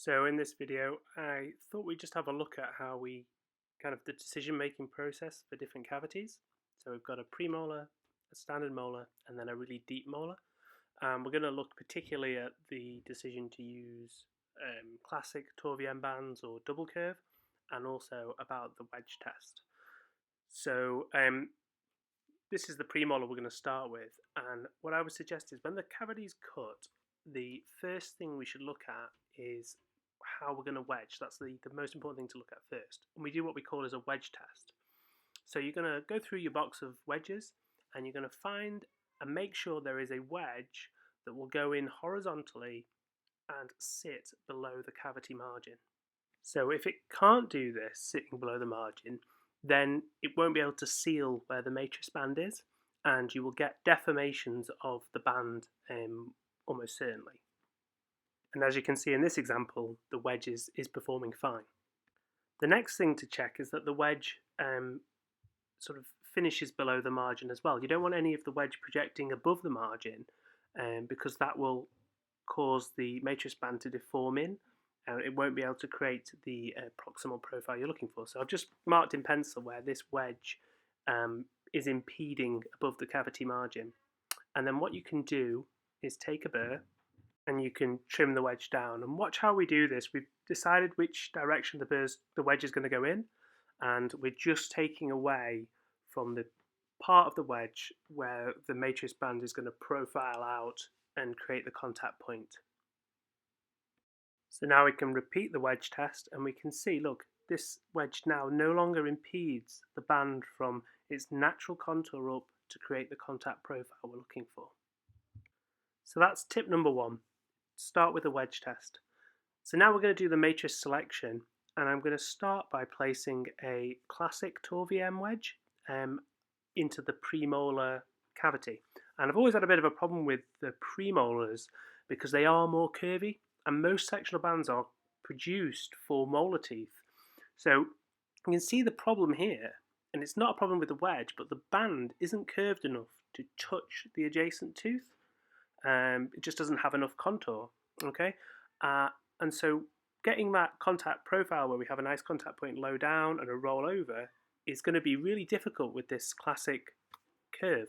So in this video, I thought we'd just have a look at how we the decision-making process for different cavities. So we've got a premolar, a standard molar, and then a really deep molar. We're going to look particularly at the decision to use classic Tor VM bands or double curve, and also about the wedge test. So this is the premolar we're going to start with, and what I would suggest is when the cavity is cut, the first thing we should look at is how we're going to wedge. That's the most important thing to look at first. And we do what we call as a wedge test. So you're going to go through your box of wedges and you're going to find and make sure there is a wedge that will go in horizontally and sit below the cavity margin. So if it can't do this, sitting below the margin, then it won't be able to seal where the matrix band is, and you will get deformations of the band almost certainly. And as you can see in this example, the wedge is performing fine. The next thing to check is that the wedge sort of finishes below the margin as well. You don't want any of the wedge projecting above the margin because that will cause the matrix band to deform in, and it won't be able to create the proximal profile you're looking for. So I've just marked in pencil where this wedge is impeding above the cavity margin. And then what you can do is take a burr and you can trim the wedge down. And watch how we do this. We've decided which direction the wedge is going to go in, and we're just taking away from the part of the wedge where the matrix band is going to profile out and create the contact point. So now we can repeat the wedge test, and we can see, look, this wedge now no longer impedes the band from its natural contour up to create the contact profile we're looking for. So that's tip number one. Start with a wedge test. So now we're going to do the matrix selection, and I'm going to start by placing a classic Tor VM wedge into the premolar cavity. And I've always had a bit of a problem with the premolars because they are more curvy, and most sectional bands are produced for molar teeth. So you can see the problem here, and it's not a problem with the wedge, but the band isn't curved enough to touch the adjacent tooth. It just doesn't have enough contour, okay? And so getting that contact profile where we have a nice contact point low down and a roll over is going to be really difficult with this classic curve.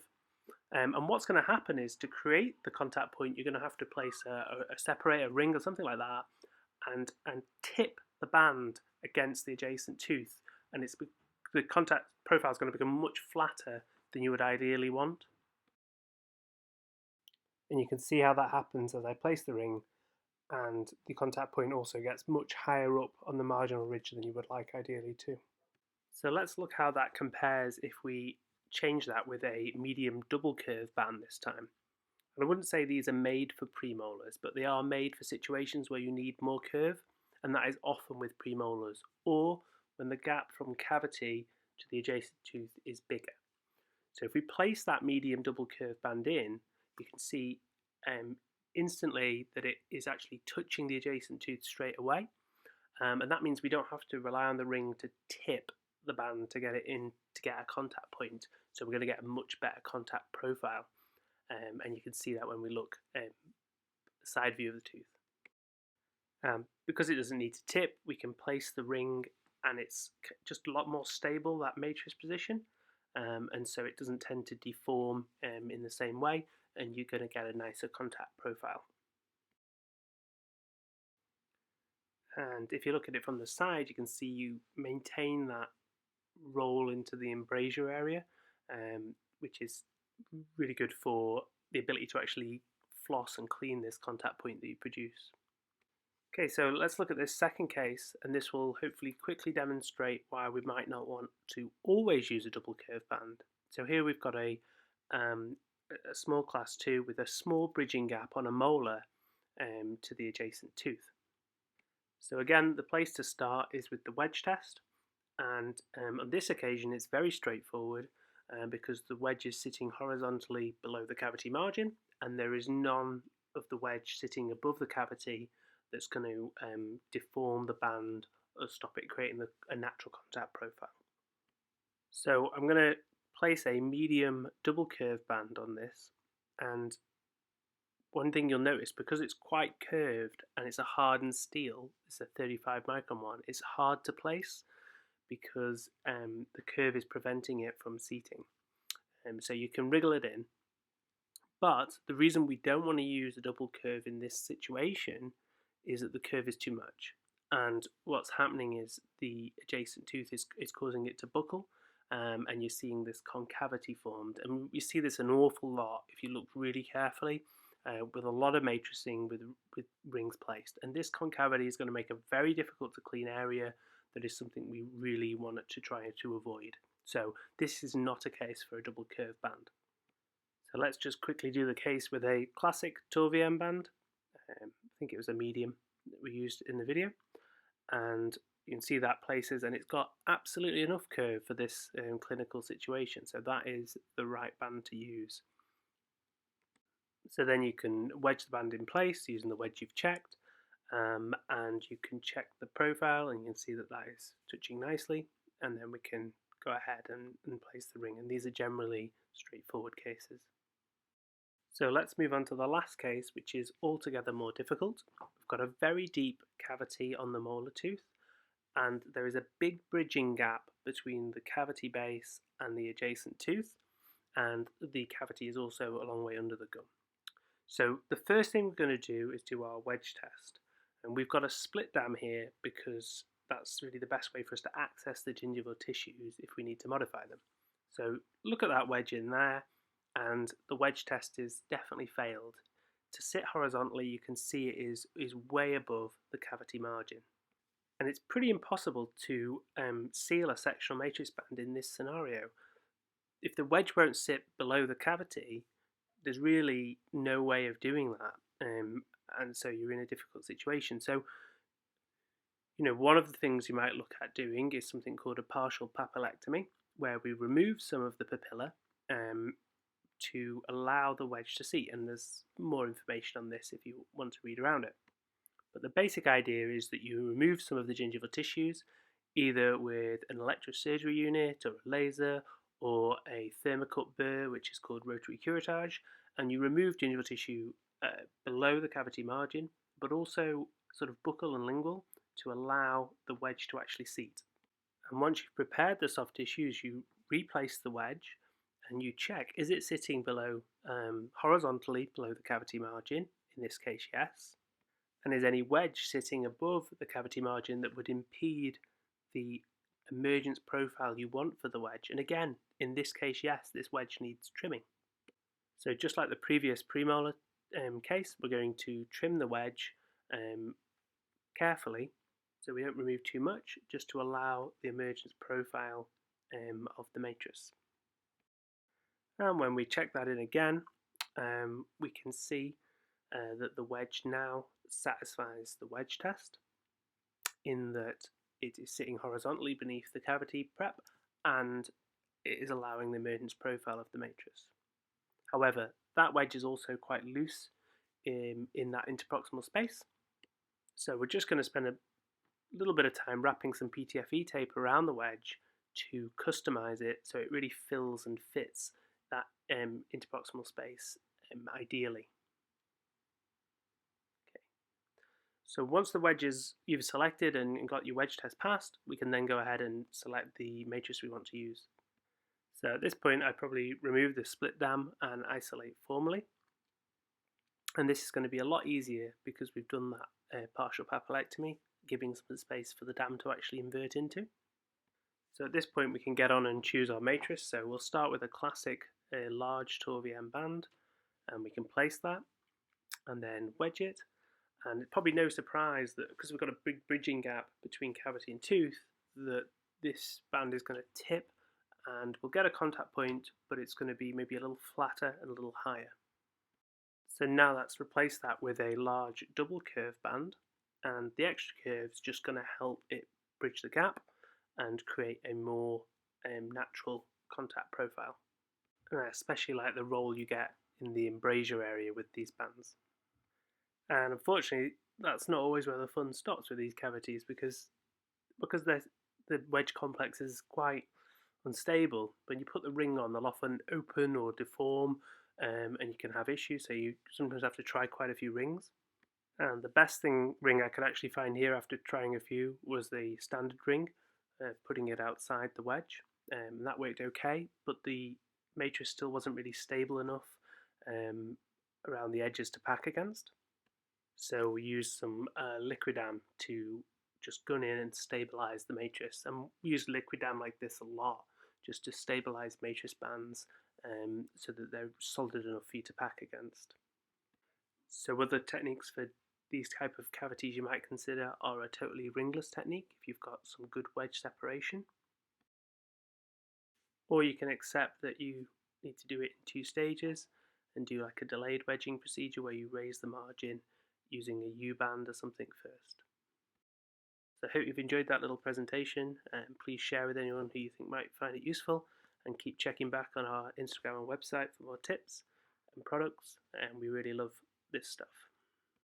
And what's going to happen is, to create the contact point, you're going to have to place a separator ring or something like that and tip the band against the adjacent tooth, and the contact profile is going to become much flatter than you would ideally want. And you can see how that happens as I place the ring, and the contact point also gets much higher up on the marginal ridge than you would like ideally too. So let's look how that compares if we change that with a medium double curve band this time. And I wouldn't say these are made for premolars, but they are made for situations where you need more curve, and that is often with premolars, or when the gap from cavity to the adjacent tooth is bigger. So if we place that medium double curve band in, you can see instantly that it is actually touching the adjacent tooth straight away, and that means we don't have to rely on the ring to tip the band to get it in to get a contact point. So we're going to get a much better contact profile, and you can see that when we look side view of the tooth. Because it doesn't need to tip, we can place the ring and it's just a lot more stable, that matrix position, and so it doesn't tend to deform in the same way, and you're going to get a nicer contact profile. And if you look at it from the side, you can see you maintain that roll into the embrasure area, which is really good for the ability to actually floss and clean this contact point that you produce. Okay, so let's look at this second case, and this will hopefully quickly demonstrate why we might not want to always use a double curve band. So here we've got a small class 2 with a small bridging gap on a molar to the adjacent tooth. So again, the place to start is with the wedge test, and on this occasion it's very straightforward because the wedge is sitting horizontally below the cavity margin, and there is none of the wedge sitting above the cavity that's going to deform the band or stop it creating a natural contact profile. So I'm going to place a medium double curve band on this, and one thing you'll notice, because it's quite curved and it's a hardened steel, it's a 35 micron one, it's hard to place because the curve is preventing it from seating. So you can wriggle it in, but the reason we don't want to use a double curve in this situation is that the curve is too much. And what's happening is the adjacent tooth is causing it to buckle, and you're seeing this concavity formed. And you see this an awful lot if you look really carefully, with a lot of matricing with rings placed. And this concavity is going to make a very difficult to clean area that is something we really want to try to avoid. So this is not a case for a double curve band. So let's just quickly do the case with a classic Tor VM band. I think it was a medium that we used in the video. And you can see that places, and it's got absolutely enough curve for this clinical situation. So that is the right band to use. So then you can wedge the band in place using the wedge you've checked. And you can check the profile, and you can see that that is touching nicely. And then we can go ahead and place the ring. And these are generally straightforward cases. So let's move on to the last case, which is altogether more difficult. We've got a very deep cavity on the molar tooth, and there is a big bridging gap between the cavity base and the adjacent tooth, and the cavity is also a long way under the gum. So the first thing we're going to do is do our wedge test. And we've got a split dam here because that's really the best way for us to access the gingival tissues if we need to modify them. So look at that wedge in there, and the wedge test is definitely failed. To sit horizontally, you can see it is way above the cavity margin. And it's pretty impossible to seal a sectional matrix band in this scenario. If the wedge won't sit below the cavity, there's really no way of doing that. And so you're in a difficult situation. So, one of the things you might look at doing is something called a partial papillectomy, where we remove some of the papilla to allow the wedge to seat. And there's more information on this if you want to read around it. But the basic idea is that you remove some of the gingival tissues, either with an electrosurgery unit or a laser or a thermocut burr, which is called rotary curettage, and you remove gingival tissue below the cavity margin, but also sort of buccal and lingual to allow the wedge to actually seat. And once you've prepared the soft tissues, you replace the wedge and you check, is it sitting below, horizontally below the cavity margin? In this case, yes. And is any wedge sitting above the cavity margin that would impede the emergence profile you want for the wedge? And again, in this case, yes, this wedge needs trimming. So just like the previous premolar case, we're going to trim the wedge carefully so we don't remove too much, just to allow the emergence profile of the matrix. And when we check that in again, we can see that the wedge now satisfies the wedge test, in that it is sitting horizontally beneath the cavity prep and it is allowing the emergence profile of the matrix. However, that wedge is also quite loose in that interproximal space, so we're just going to spend a little bit of time wrapping some PTFE tape around the wedge to customize it so it really fills and fits that interproximal space ideally. Okay. So once the wedges you've selected and got your wedge test passed, we can then go ahead and select the matrix we want to use. So at this point, I probably remove the split dam and isolate formally. And this is going to be a lot easier because we've done that partial papillectomy, giving some space for the dam to actually invert into. So at this point, we can get on and choose our matrix. So we'll start with a classic large Tor VM band, and we can place that and then wedge it. And it's probably no surprise that because we've got a big bridging gap between cavity and tooth, that this band is going to tip, and we'll get a contact point, but it's going to be maybe a little flatter and a little higher. So now let's replace that with a large double curve band, and the extra curve's just going to help it bridge the gap and create a more natural contact profile. And I especially like the roll you get in the embrasure area with these bands. And unfortunately, that's not always where the fun stops with these cavities, because the wedge complex is quite unstable. When you put the ring on, they'll often open or deform, and you can have issues, so you sometimes have to try quite a few rings. And the best ring I could actually find here after trying a few was the standard ring, putting it outside the wedge. That worked okay, but the matrix still wasn't really stable enough um, around the edges to pack against. So we used some liquidam to just gun in and stabilize the matrix. And we use liquidam like this a lot, just to stabilize matrix bands so that they're solid enough for you to pack against. So other techniques for these type of cavities you might consider are a totally ringless technique if you've got some good wedge separation. Or you can accept that you need to do it in 2 stages and do like a delayed wedging procedure where you raise the margin using a U-band or something first. So I hope you've enjoyed that little presentation, and please share with anyone who you think might find it useful, and keep checking back on our Instagram and website for more tips and products, and we really love this stuff.